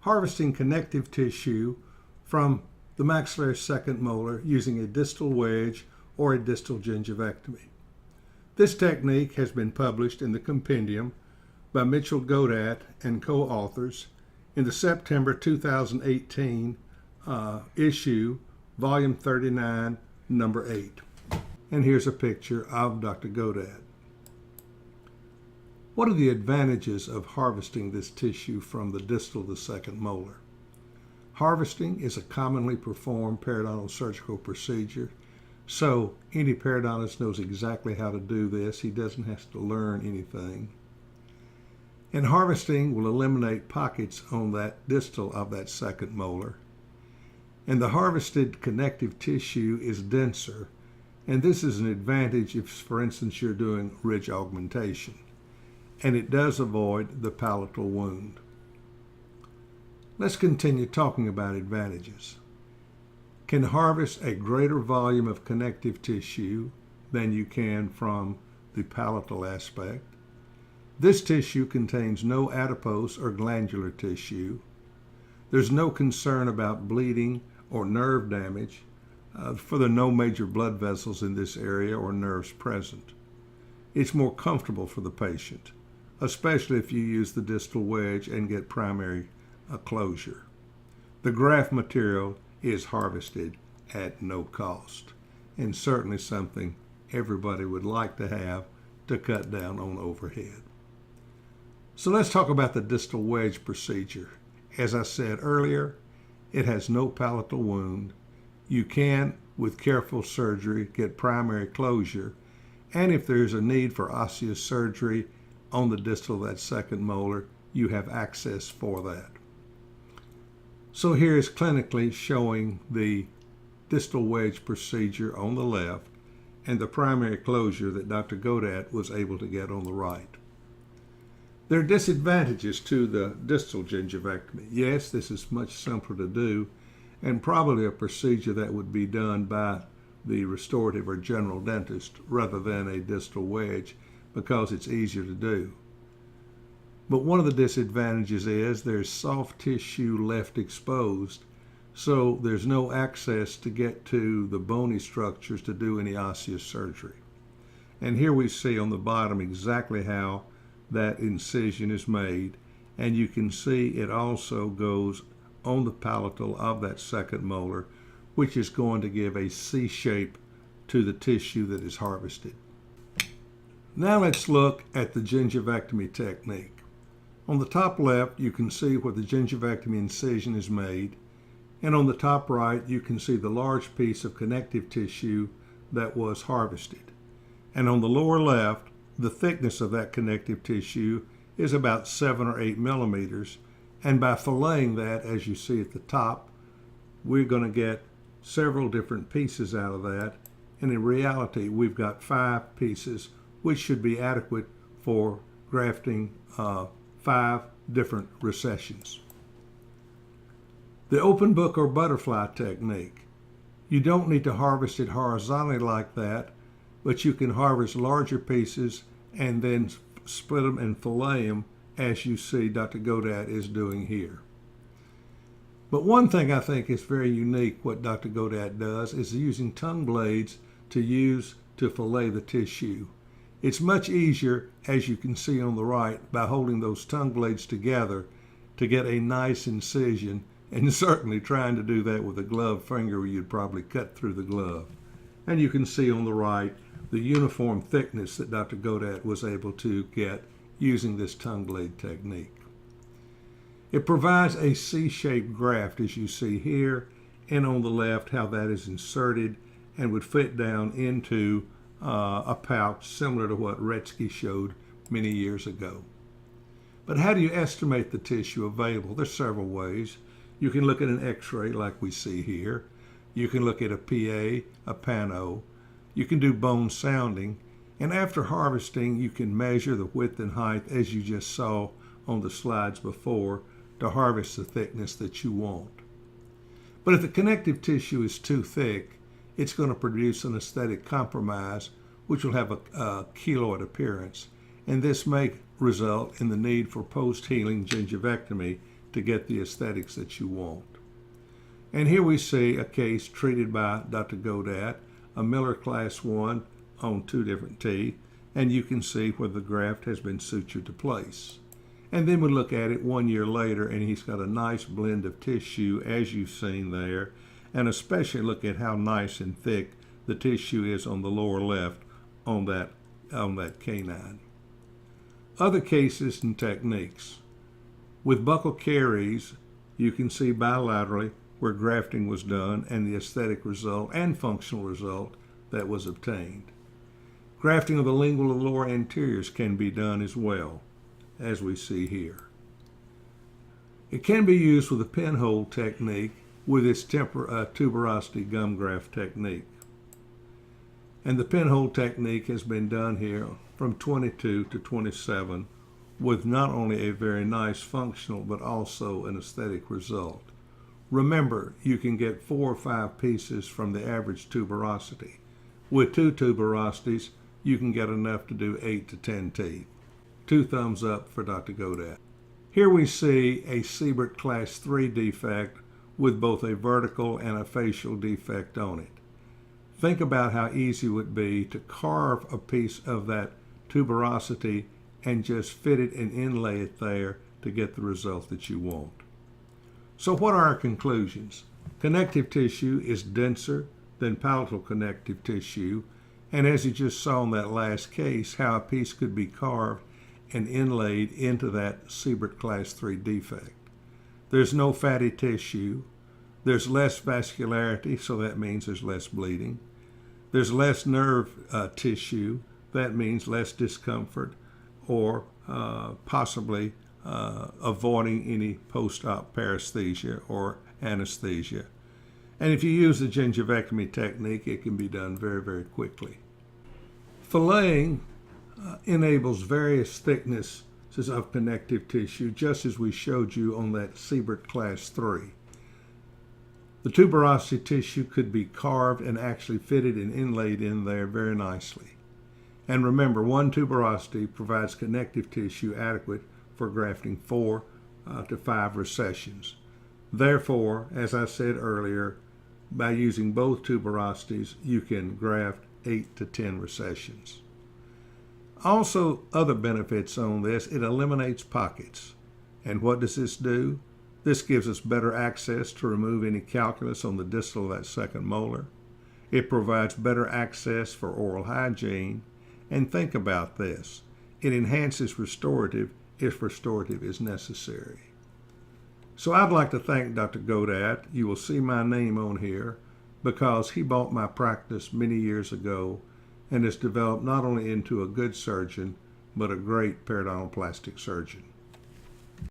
harvesting connective tissue from the maxillary second molar using a distal wedge or a distal gingivectomy. This technique has been published in the compendium by Mitch Godat and co-authors in the September 2018 issue, volume 39, number 8. And here's a picture of Dr. Godat. What are the advantages of harvesting this tissue from the distal to second molar? Harvesting is a commonly performed periodontal surgical procedure, so any periodontist knows exactly how to do this. He doesn't have to learn anything. And harvesting will eliminate pockets on that distal of that second molar. And the harvested connective tissue is denser, and this is an advantage if, for instance, you're doing ridge augmentation. And it does avoid the palatal wound. Let's continue talking about advantages. Can harvest a greater volume of connective tissue than you can from the palatal aspect. This tissue contains no adipose or glandular tissue. There's no concern about bleeding or nerve damage, for there are no major blood vessels in this area or nerves present. It's more comfortable for the patient, especially if you use the distal wedge and get primary closure. The graft material is harvested at no cost, and certainly something everybody would like to have to cut down on overhead. So let's talk about the distal wedge procedure. As I said earlier, it has no palatal wound. You can, with careful surgery, get primary closure, and if there's a need for osseous surgery on the distal of that second molar, you have access for that. So here is clinically showing the distal wedge procedure on the left and the primary closure that Dr. Godat was able to get on the right. There are disadvantages to the distal gingivectomy. Yes, this is much simpler to do and probably a procedure that would be done by the restorative or general dentist rather than a distal wedge because it's easier to do. But one of the disadvantages is there's soft tissue left exposed, so there's no access to get to the bony structures to do any osseous surgery. And here we see on the bottom exactly how that incision is made, and you can see it also goes on the palatal of that second molar, which is going to give a C shape to the tissue that is harvested. Now let's look at the gingivectomy technique. On the top left, you can see where the gingivectomy incision is made, and on the top right, you can see the large piece of connective tissue that was harvested. And on the lower left, the thickness of that connective tissue is about 7 or 8 millimeters, and by filleting that, as you see at the top, we're going to get several different pieces out of that, and in reality, we've got 5 pieces, which should be adequate for grafting 5 different recessions. The open book or butterfly technique. You don't need to harvest it horizontally like that, but you can harvest larger pieces and then split them and fillet them as you see Dr. Godat is doing here. But one thing I think is very unique what Dr. Godat does is using tongue blades to fillet the tissue. It's much easier, as you can see on the right, by holding those tongue blades together to get a nice incision, and certainly trying to do that with a gloved finger where you'd probably cut through the glove. And you can see on the right the uniform thickness that Dr. Godat was able to get using this tongue blade technique. It provides a C-shaped graft, as you see here, and on the left how that is inserted and would fit down into a pouch similar to what Retsky showed many years ago. But how do you estimate the tissue available? There's several ways. You can look at an x-ray like we see here. You can look at a PA, a pano. You can do bone sounding. And after harvesting, you can measure the width and height as you just saw on the slides before to harvest the thickness that you want. But if the connective tissue is too thick, it's going to produce an aesthetic compromise, which will have a keloid appearance. And this may result in the need for post-healing gingivectomy to get the aesthetics that you want. And here we see a case treated by Dr. Godat, a Miller Class 1 on 2 different teeth, and you can see where the graft has been sutured to place. And then we look at it 1 year later, and he's got a nice blend of tissue, as you've seen there, and especially look at how nice and thick the tissue is on the lower left on that canine. Other cases and techniques. With Buccal Caries, you can see bilaterally where grafting was done and the aesthetic result and functional result that was obtained. Grafting of the lingual and lower anteriors can be done as well, as we see here. It can be used with a PinHole technique with its tuberosity gum graft technique. And the PinHole technique has been done here from 22 to 27 with not only a very nice functional but also an aesthetic result. Remember, you can get 4 or 5 pieces from the average tuberosity. With 2 tuberosities, you can get enough to do 8 to 10 teeth. 2 thumbs up for Dr. Godat. Here we see a Seibert Class 3 defect with both a vertical and a facial defect on it. Think about how easy it would be to carve a piece of that tuberosity and just fit it and inlay it there to get the result that you want. So what are our conclusions? Connective tissue is denser than palatal connective tissue, and as you just saw in that last case, how a piece could be carved and inlaid into that Seibert Class 3 defect. There's no fatty tissue. There's less vascularity, so that means there's less bleeding. There's less nerve tissue. That means less discomfort or possibly avoiding any post-op paresthesia or anesthesia. And if you use the gingivectomy technique, it can be done very, very quickly. Filleting enables various thicknesses of connective tissue, just as we showed you on that Seibert Class 3. The tuberosity tissue could be carved and actually fitted and inlaid in there very nicely. And remember, 1 tuberosity provides connective tissue adequate for grafting 4 to 5 recessions. Therefore, as I said earlier, by using both tuberosities, you can graft 8 to 10 recessions. Also, other benefits on this, it eliminates pockets. And what does this do? This gives us better access to remove any calculus on the distal of that second molar. It provides better access for oral hygiene. And think about this, it enhances restorative if restorative is necessary. So I'd like to thank Dr. Godat. You will see my name on here because he bought my practice many years ago and has developed not only into a good surgeon, but a great periodontoplastic surgeon.